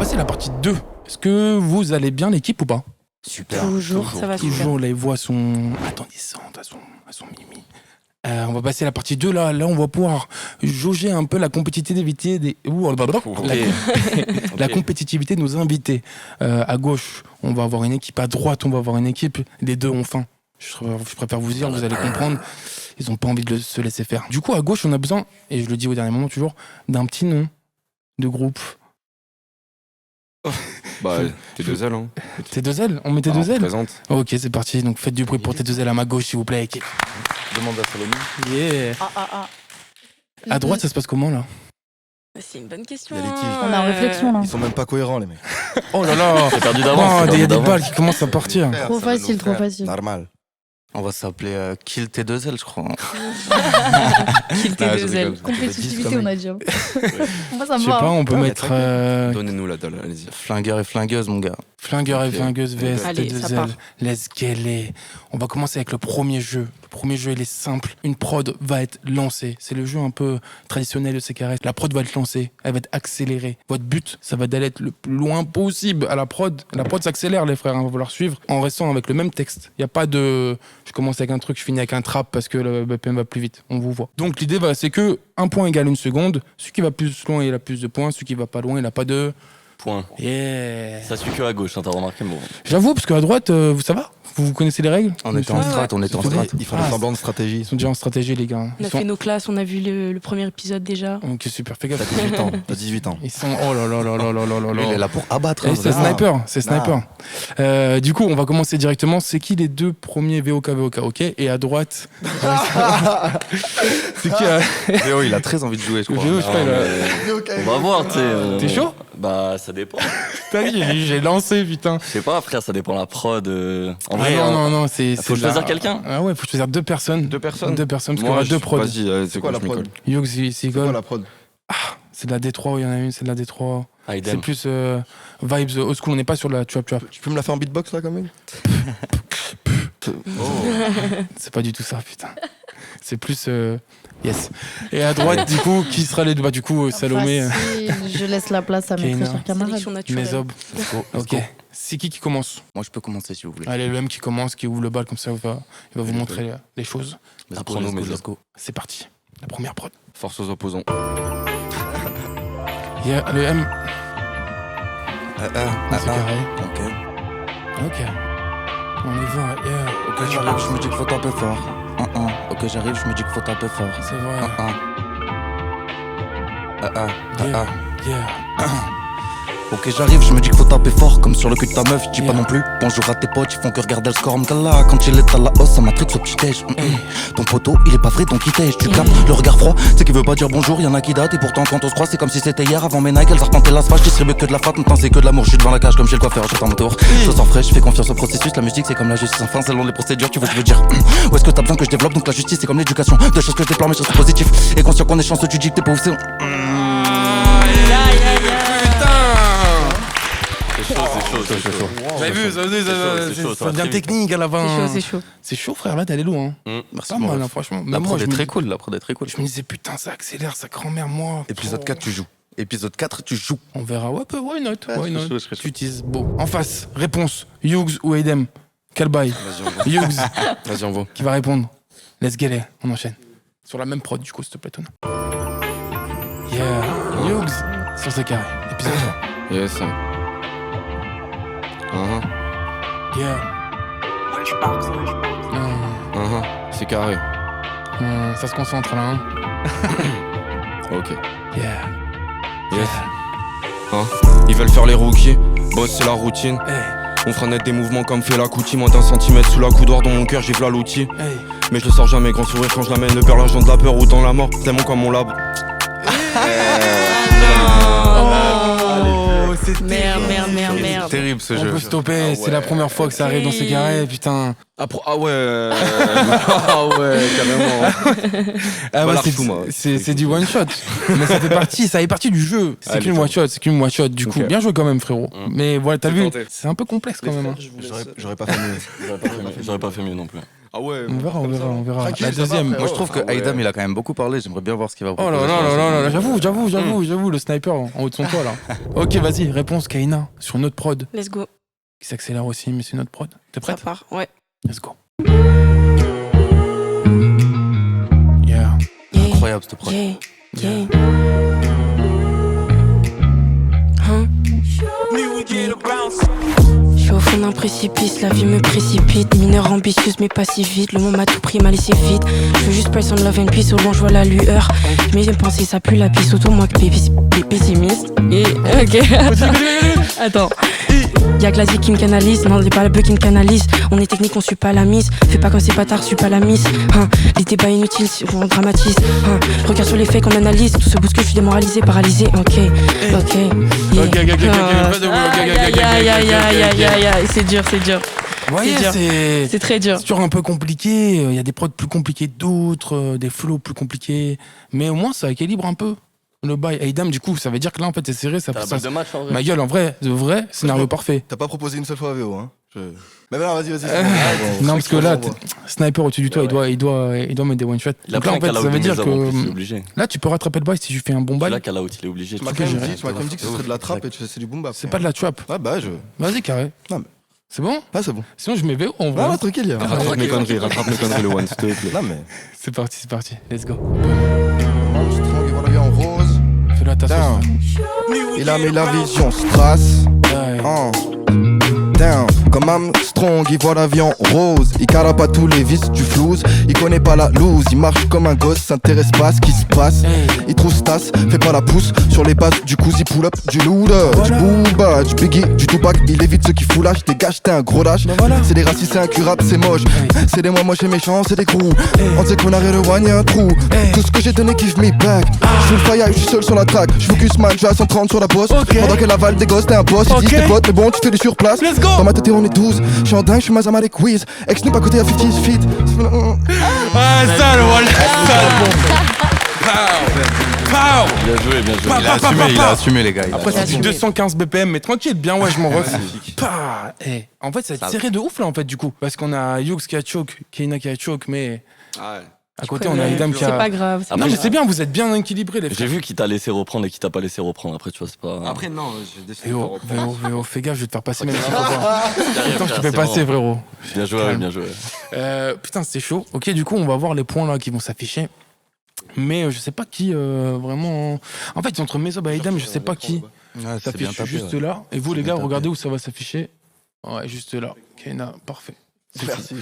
passer à la partie 2. Est-ce que vous allez bien l'équipe ou pas? Super. Toujours, ça va super. Toujours, les voix sont attendissantes, elles sont mimi. On va passer à la partie 2, là on va pouvoir jauger un peu la compétitivité la compétitivité de nos invités. À gauche, on va avoir une équipe, à droite, on va avoir une équipe. Les deux ont faim. Je préfère vous dire, vous allez comprendre. Ils n'ont pas envie de se laisser faire. Du coup, à gauche, on a besoin, et je le dis au dernier moment toujours, d'un petit nom de groupe. Bah, T2L, hein. T2L, on met T2L. Présente. Ok, c'est parti. Donc faites du bruit pour T2L à ma gauche, s'il vous plaît. Demande à Salomé. Yeah. À droite, ça se passe comment là? C'est une bonne question. Il y a les tiges. On est en réflexion là. Ils sont même pas cohérents, les mecs. Oh là là. C'est perdu d'avance. Il y a des balles qui commencent à partir. Trop facile, trop facile. Normal. On va s'appeler Kill T2L, je crois. Kill T2L. Compétitivité, on a dit. Moi, ça Je me sais va. pas, on peut Ouais, mettre Donnez-nous la dalle, allez-y. Flingueur et flingueuse, mon gars. flingueur et flingueuse vs Allez, ça part. T2L. Let's get it. On va commencer avec le premier jeu. Le premier jeu, il est simple. Une prod va être lancée. C'est le jeu un peu traditionnel de CKRS. La prod va être lancée. Elle va être accélérée. Votre but, ça va d'aller être le plus loin possible à la prod. La prod s'accélère, les frères. On va vouloir suivre en restant avec le même texte. Il n'y a pas de... Je commence avec un truc, je finis avec un trap parce que le BPM va plus vite. On vous voit. Donc l'idée, c'est que 1 point égale 1 seconde. Celui qui va plus loin, il a plus de points. Celui qui va pas loin, il n'a pas de... Point. Yeah. Ça suit que à gauche, hein, t'as remarqué, bon. J'avoue, parce qu'à droite, ça va? Vous connaissez les règles? On était en strat, on était en strat. Ils font des semblants de stratégie. Ils sont déjà en stratégie, les gars. On a fait nos classes, on a vu le premier épisode déjà. Ok, super, fais T'as gaffe. 18 ans. T'as 18 ans. Ils sont... Oh là là là là là là là Lui, il est là. là pour abattre. Eh, hein, c'est vraiment. sniper, c'est sniper. Du coup, on va commencer directement. C'est qui les deux premiers VOK, ok? Et à droite... c'est qui Léo, il a très envie de jouer, je crois. Léo, je sais pas, il a- On va voir, tu sais. T'es chaud? Bah, ça dépend. T'as vu, j'ai lancé, putain. Je sais pas, frère, ça dépend de la prod. En vrai, non, hein. non, non, c'est... Faut c'est choisir la- quelqu'un. Ah ouais, faut choisir 2 personnes. 2 personnes. 2 personnes, parce qu'il y Moi, aura 2 prods. Vas-y, C'est quoi la prod? Yogs, C'est Seagull. quoi la prod? C'est de la D3, il y en a une, c'est de la D3. Ah, C'est idem. plus vibes old school, on n'est pas sur la trap. Tu peux me la faire en beatbox là quand même? C'est pas du tout ça, putain. C'est plus... Yes. Et à droite, du coup, qui sera les deux? Bah, du coup, Salomé, Facile, je laisse la place à mes Kéna. très chers camarades. Sélection naturelle. Mézob. Ok. C'est qui commence? Moi, je peux commencer si vous voulez. Allez, le M qui commence, qui ouvre le bal, comme ça, il va vous montrer les choses. Apprenons, mais let's go. C'est parti. La première prod. Force aux opposants. Yeah, le M, c'est carré. Ok. Ok. On y va, yeah. Ok, j'arrive, je me dis qu'il faut taper fort. Ok, j'arrive, je me dis qu'il faut taper fort. C'est vrai. Yeah. Yeah. Ok, j'arrive, je me dis qu'il faut taper fort, comme sur le cul de ta meuf, je dis pas non plus bonjour à tes potes, ils font que regarder le score, m'gala, quand il est à la hausse, ça matrix au petit-déj. Ton poteau, il est pas vrai, donc il tège, tu captes le regard froid, c'est qu'il veut pas dire bonjour, y'en a qui datent, et pourtant quand on se croit, c'est comme si c'était hier, avant mes Nike, elles arpentaient la je distribue que de la fat, maintenant c'est que de l'amour, je suis devant la cage comme chez le coiffeur, j'attends mon tour. Je sens frais, je fais confiance au processus, la musique c'est comme la justice, enfin selon les procédures, tu vois ce que je veux dire. Où est-ce que t'as besoin que je développe, donc la justice c'est comme l'éducation, deux choses que je déplore, mais je suis positif, et conscient qu'on est chanceux, tu dis que t'es pas où c'est. C'est chaud. Vous avez vu, ça devient technique à la fin. C'est chaud. C'est chaud, frère, là, t'allais loin. Merci, Pas mal, hein, franchement. La Même moi, prod je est me très dis- cool, la prod est très cool. Je me disais, putain, ça accélère, ça grand-mère, moi. Épisode 4, tu joues. Épisode 4, tu joues. On verra. Ouais, why not? Why not? chaud, je serais chaud. Tu utilises beau. En face, réponse. Yugs ou Edem? Quel bail? Vas-y, on va. Yugs Vas-y, on va. qui va répondre. Let's get it. On enchaîne. Sur la même prod, du coup, s'il te plaît, Tona. Yeah. Yugs sur ce carré. Épisode 3. Yes. Yeah. C'est carré. Ça se concentre là, hein. Ok. Yeah. Yes. Ils veulent faire les rookies. Boss, c'est la routine. Hey, On fera net des mouvements comme fait la coutie. Moins d'un centimètre sous la coudoir dans mon cœur, j'ai v'là l'outil. hey. Mais je le sors jamais, grand sourire quand je l'amène. Ne perds l'argent de la peur ou dans la mort. C'est mon comme mon lab. Oh, c'est Merde. Terrible ce On jeu. peut stopper, c'est la première fois que ça arrive dans ces carrés, putain. Ah ouais. Ah ouais, carrément. Ah Bah, ouais, l'archou, moi. c'est du one shot. Mais ça fait partie du jeu. C'est Allez, qu'une one shot, du coup. Ok. Bien joué quand même, frérot. Mais voilà, t'as J'ai vu, tenté. c'est un peu complexe quand même. Hein. J'aurais pas fait mieux. J'aurais pas fait mieux non plus. Ah ouais. On verra. Tranquille, La ça va, deuxième. frère. Moi, je trouve que Ah ouais. Aïdam, il a quand même beaucoup parlé. J'aimerais bien voir ce qu'il va Oh proposer. là là là là, j'avoue, le sniper en haut de son toit là. Ok, vas-y, réponse Kaina sur notre prod Let's go. qui s'accélère aussi, mais c'est notre prod. T'es Ça prête? part. Ouais. Let's go. Yeah. Yeah. Incroyable, cette prod. Yeah. Yeah. Hein? Je suis au fond d'un précipice, la vie me précipite. Mineur ambitieuse mais pas si vite. Le monde m'a tout pris, m'a laissé vite. Je veux juste price on love and peace, au loin je vois la lueur. Mais j'ai pensé ça pue la pisse, autant moi que pessimiste. Et ok. Attends. Y'a que la zik qui me canalise, non c'est pas la bœuf qui me canalise. On est technique, on suit pas la miss. Fais pas comme c'est pas tard, suis pas la miss. Les débats inutiles, on dramatise. Regarde sur les faits qu'on analyse. Tout se bouscule, je suis démoralisé, paralysé. Ok. C'est dur. Ouais, dur. c'est C'est très dur. c'est toujours un peu compliqué. Il y a des prods plus compliqués que d'autres, des flows plus compliqués. Mais au moins, ça équilibre un peu le bail. Aïdam, du coup, ça veut dire que là, en fait, c'est serré. Ça, T'as un ça, bac de match en vrai. ma gueule, en vrai, de vrai, scénario parfait. T'as pas proposé une seule fois AVO, hein Mais non, vas-y. Non, parce que là, sniper au-dessus du toit, il doit mettre des one-shots. Il a Donc là, pris un en fait, call-out ça de veut dire Meza, en plus, il est que obligé. là, tu peux rattraper le bail si tu fais un bon Là, bail. call-out, il est obligé. Tu m'as quand même dit que ce serait de la trappe et tu fais du boom bap. C'est pas de la trap. Ouais, bah, Vas-y, carré. Non, mais- C'est bon? Ah, c'est bon. Sinon, je mets VO en vrai. Ah, tranquille, y'a. Rattrape mes conneries, le one, s'il te plaît. Non, mais. C'est parti. Let's go. Armstrong, il va la vie en rose. Fais-le à ta Down. sauce. Il a mis la vision strass. Ouais. Down. Comme Armstrong, il voit la vie en rose. Il carre pas tous les vices du flouze. Il connaît pas la loose. Il marche comme un gosse, s'intéresse pas à ce qui se passe. Il trouve tasse, fait pas la pousse. Sur les bases du coup, il pull up du lourd. Du booba, du biggie, du Tupac. Il évite ceux qui foulage. Dégage, t'es un gros lâche. C'est des racistes, c'est incurable, c'est moche. C'est des moches et méchants, c'est des crews. On sait qu'on arrive loin, y'a un trou. Tout ce que j'ai donné, give me back. J'fais le fire, j'suis seul sur la track. J'focus man, j'suis à 130 sur la bosse. Pendant qu'elle avale des gosses, t'es un boss. Ils disent tes potes, mais bon, tu fais des surplaces. Dans ma tête, on est 12. J'suis en dingue, j'suis Mazama les quiz. Ex-Snoop à côté à 50 feet. Ah, ça, le wall. Bien joué. Il a assumé, les gars. Après, c'est du assumé. 215 BPM, mais tranquille, bien, ouais, je m'en refais. En fait, ça va être serré de ouf, là, en fait, du coup. Parce qu'on a Yux qui a choke, Kaina qui a choke, mais à côté, on a Aïdam qui C'est a. pas grave. Non, mais c'est bien, vous êtes bien équilibrés, les J'ai frères. vu qui t'a laissé reprendre et qui t'a pas laissé reprendre. Après, tu vois, c'est pas. Après, non, j'ai décidé de VO, reprendre. VO, fais gaffe, je vais te faire passer même si faut pas. Attends, je te fais passer, frérot. Bien joué, Calme. bien joué. Putain, c'était chaud. Ok, du coup, on va voir les points là qui vont s'afficher. Mais je sais pas qui vraiment. En fait, entre Mesob et Aïdam, je sais pas qui Ouais, c'est bien s'affiche tapé. juste ouais. là. Et vous, les C'est gars, bien regardez tapé. où ça va s'afficher. Ouais, juste là. Kaina, parfait. Merci.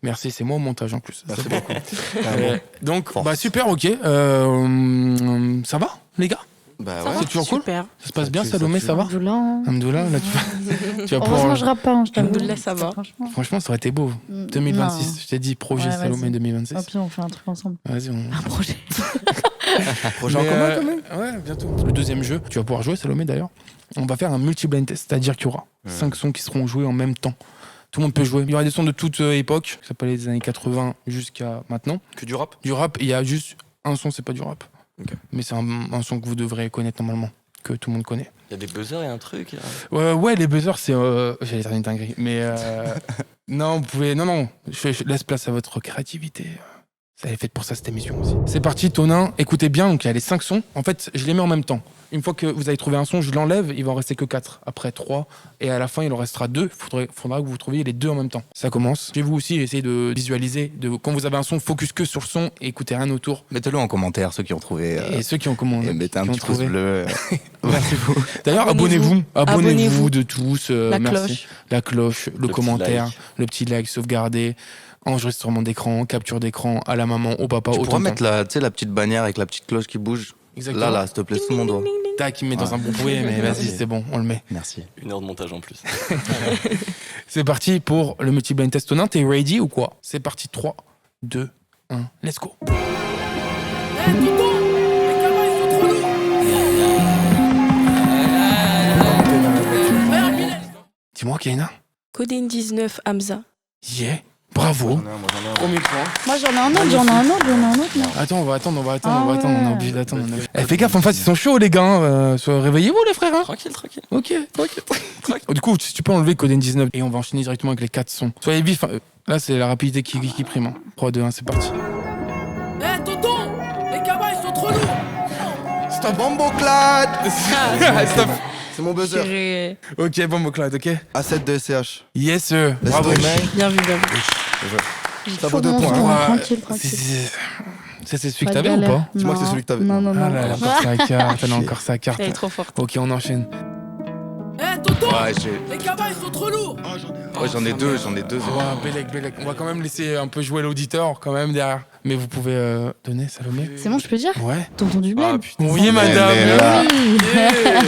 Merci, c'est moi au montage en plus. Merci C'est beaucoup. Donc, bah super, ok. Ça va, les gars? Bah Ça ouais. va, c'est toujours cool. super. Ça se passe bien, tue, Salomé, ça ça va? Alhamdoulilah. Alhamdoulilah, là, tu vas Heureusement, pouvoir. je rappe pas, hein, je t'avoue. Alhamdoulilah, ça va. Franchement. Franchement, ça aurait été beau. 2026, je t'ai dit, projet Ouais, Salomé vas-y. 2026. Au pire, on fait un truc ensemble. Vas-y, on. Un projet. Projet en Mais, commun, quand même. Ouais, bientôt. Le deuxième jeu, tu vas pouvoir jouer, Salomé d'ailleurs. On va faire un multi-blind test, c'est-à-dire qu'il y aura 5 sons qui seront joués en même temps. Tout le monde peut jouer. Il y aura des sons de toute époque, ça peut aller des années 80 jusqu'à maintenant. Que du rap. Du rap, il y a juste un son, c'est pas du rap. Ok. Mais c'est un son que vous devrez connaître normalement, que tout le monde connaît. Il y a des buzzers et un truc. Ouais, les buzzers, c'est. J'allais dire une dinguerie. Mais. Non, vous pouvez. Non, je laisse place à votre créativité. Ça est fait pour ça, cette émission aussi. C'est parti, Tonin. Écoutez bien, donc il y a les 5 sons. En fait, je les mets en même temps. Une fois que vous avez trouvé un son, je l'enlève, il va en rester que 4. Après 3. Et à la fin, il en restera 2. Faudra que vous trouviez les 2 en même temps. Ça commence. Chez vous aussi, essayez de visualiser. Quand vous avez un son, focus que sur le son et écoutez rien autour. Mettez-le en commentaire, ceux qui ont trouvé. Et ceux qui ont commandé. Et mettez un qui ont petit pouce trouvé. bleu. Merci. D'ailleurs, Abonnez-vous. Abonnez-vous de tous. La merci. cloche. La cloche, le petit commentaire, like. le petit like sauvegardé, enregistrement d'écran, capture d'écran à la maman, au papa, Tu au pourras tonton. mettre la petite bannière avec la petite cloche qui bouge. Exactement. Là, s'il te plaît, sous mon doigt. Tac, il me met dans un bon bruit, mais vas-y, c'est bon, on le met. Merci. 1 heure de montage en plus. C'est parti pour le multi-blind test. Tonin, t'es ready ou quoi? C'est parti, 3, 2, 1, let's go. Dis-moi, Kaina. Codine 19, Hamza. Yeah. Bravo. Moi, j'en ai un. Premier point. Moi, j'en ai un autre, non. Attends, on va attendre, on Ah va attendre. On ouais. est obligé d'attendre. Fais gaffe, en face, ils sont chauds, les gars. Réveillez-vous, les frères. Hein. Tranquille. Ok. Du coup, si tu peux enlever Coden 19 et on va enchaîner directement avec les 4 sons. Soyez vifs. Là, c'est la rapidité qui prime. 3, 2, 1, c'est parti. Eh tonton, les cabas ils sont trop lourds. Stop, Bombo Clad. Stop. C'est mon buzzer. Purée. Ok, bon, Claude, ok. A7 de SCH. Yes, sir. Let's Bravo. go, man. Bien vu, bien vu. Ça vaut 2 Trop points. bon, Hein. Tranquille. C'est celui que Pas de t'avais ou galère. pas Dis-moi que c'est Non. celui que t'avais. Non. Ah là, elle a encore sa carte. Elle a encore sa carte. Elle est trop forte. Ok, on enchaîne. Eh tonton, Ouais, les cabas ils sont trop lourds. j'en ai deux. Bélec. On va quand même laisser un peu jouer l'auditeur quand même derrière. Mais vous pouvez donner, Salomé. C'est bon, je peux dire Ouais. Tonton du bled. Oui, madame. Elle est là. Yeah.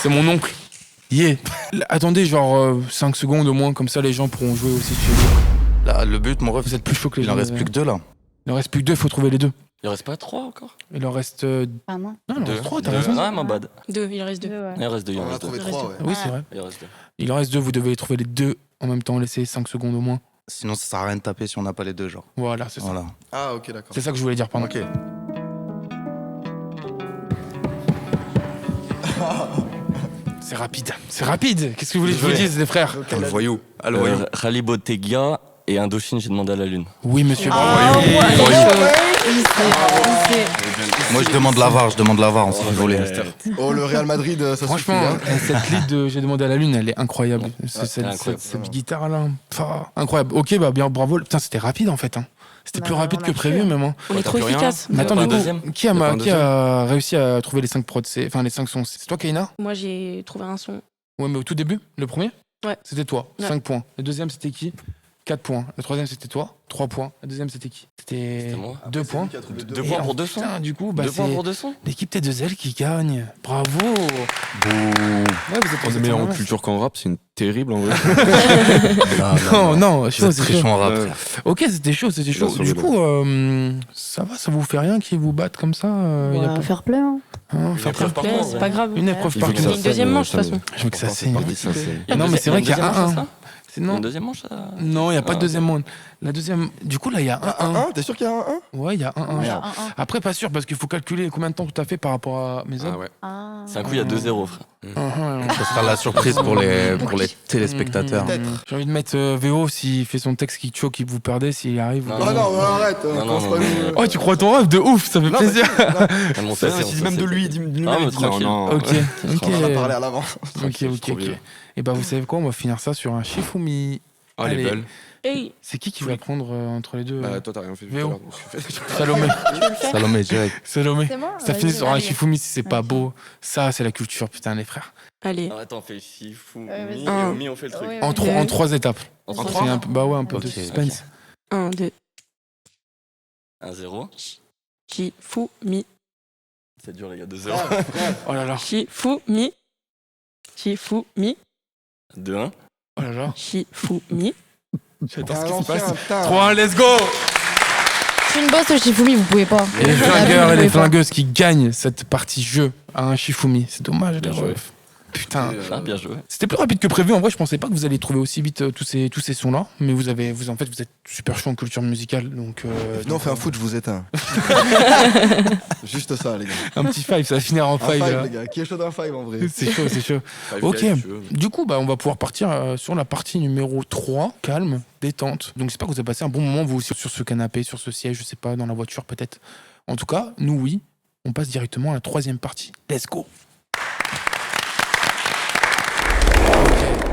C'est mon oncle. Yeah. Attendez, genre 5 secondes au moins, comme ça les gens pourront jouer aussi chez vous. Là, le but, mon ref, Vous êtes plus chaud que les il en gens. reste plus que 2 là. Il en reste plus que 2, il faut trouver les 2. Il reste pas 3 encore. Il en reste. Ah non. Non, il en 2. reste 3, t'as raison. Ouais, my bad. 2, il reste 2. Ouais. Il en reste 2. Ah, On en a trouvé 3, ouais. Oui, c'est vrai. Il en reste 2. Il en reste 2, vous devez trouver les 2 en même temps, laissez 5 secondes au moins. Sinon, ça sert à rien de taper si on n'a pas les 2, genre. Voilà, c'est ça. Voilà. Ah, ok, d'accord. C'est ça que je voulais dire, pardon. Ok. C'est rapide. Qu'est-ce que vous voulez que je vous dise, les frères Le voyou. Ah, le voyou. Khali Bottega et Indochine, j'ai demandé à la lune. Oui, monsieur. Ah bravo. ouais. Moi, je demande la VAR, on s'est fait voler. Oh, le Real Madrid, ça Franchement, suffit. Hein. cette lead de J'ai demandé à la lune, elle est incroyable. incroyable. Cette guitare-là, incroyable. Ok, bah bien, bravo. Putain, c'était rapide en fait. Hein. C'était Bah, plus rapide on a que pu, prévu, hein. même. Hein. On est trop t'as plus rien. efficace. Mais attends, pas du un coup, deuxième qui a réussi à trouver les 5 prods, enfin les 5 sons? C'est toi, Kaina? Moi, j'ai trouvé un son. Ouais, mais au tout début, le premier? Ouais. C'était toi, Ouais. 5 points. Le deuxième, c'était qui? 4 points. Le troisième, c'était toi, 3 points. Le deuxième, c'était qui? C'était C'était moi. 2 points. Qui a trouvé deux. 2 Et points en- pour 2 sons. Putain, du coup, bah, 2 points c'est pour 2 sons. l'équipe T2L qui gagne. Bravo! Ouais, On est meilleur en culture qu'en rap, c'est une terrible en vrai. Non, Vous chaud, êtes c'est très chaud. chaud en rap. Ouais. Ok, c'était chaud. Bien sûr, Du bien. coup, ça va, ça vous fait rien qu'ils vous battent comme ça On y a va pas- faire plein. hein, Une faire épreuve plein. par mois, C'est ouais. pas grave. Une épreuve Il par faut que Il y a ça une deuxième saigne, manche, de toute façon. Je veux que ça C'est saigne. parti. Ça, c'est- Il y a Non, une mais c'est vrai qu'il y a deuxième manche à 1-1. ça C'est non. Une deuxième manche à... Non, il n'y a pas de Ah, deuxième monde. La deuxième. Du coup, là, il y a 1-1. 1, t'es sûr qu'il y a un 1? Ouais, il y a 1-1. Merde. Après, pas sûr, parce qu'il faut calculer combien de temps tu as fait par rapport à mes Ah hommes. ouais. C'est un coup, il y a 2-0, frère. 1-1. Ça sera la surprise pour les téléspectateurs. J'ai envie de mettre VO s'il fait son texte qui choke, qui vous perdez, s'il arrive. Non, ou Ah pas. non, arrête. Non, commence non, pas non, nous. Oh, tu crois ton rêve de ouf, ça fait Non, plaisir. Elle monte à zéro, ça, Même de c'est- lui, dis-nous Ah, mais même tranquille. non. Ok, ok. On en a parlé à l'avant. Ok. Et bah, vous savez quoi, on va finir ça sur un Shifumi. Ah, elle Allez. est belle. Hey, C'est qui va prendre entre les deux Bah, toi, t'as rien fait. Véo. tout à l'heure, donc je fais- Salomé. Salomé, direct. Salomé. C'est moi. Ça finit sur un Allez. Shifumi si c'est pas beau. Ça, c'est la culture, putain, les frères. allez. Ah, attends, on fait le Shifu, vas-y. Mi, et au Mi, on fait le truc. Ouais, En, ouais. en 3 étapes. En En C'est trois. un peu- bah ouais, un peu Ok, de suspense. 1, 2. 1-0. Shifumi. C'est dur, les gars. 2-0. Oh là là. Shifumi. Shifumi. 2-1. Oh là là. Shifumi. J'adore ce Ah, qui se l'ancien, passe. putain. 3-1, let's go! Je suis une bosse au Shifumi, vous pouvez pas. Et les Vous flingueurs et pouvez les pas. flingueuses qui gagnent cette partie jeu à un Shifumi. C'est dommage, les Bien joué. refs. Putain. Ah, bien joué. C'était plus rapide que prévu. En vrai, je pensais pas que vous alliez trouver aussi vite tous ces sons-là. Mais vous en fait, vous êtes super chaud en culture musicale. Donc, Venez, on fait un foot, je vous éteins. Juste ça, les gars. un petit five, ça va finir en Un five. five, là. les gars. Qui est chaud d'un five en vrai? C'est chaud, c'est chaud. Five Ok. guys, si tu veux. Du coup, bah, on va pouvoir partir sur la partie numéro 3, calme, détente. Donc j'espère que vous avez passé un bon moment, vous aussi, sur ce canapé, sur ce siège, je sais pas, dans la voiture peut-être. En tout cas, nous, oui, on passe directement à la troisième partie. Let's go. Ok.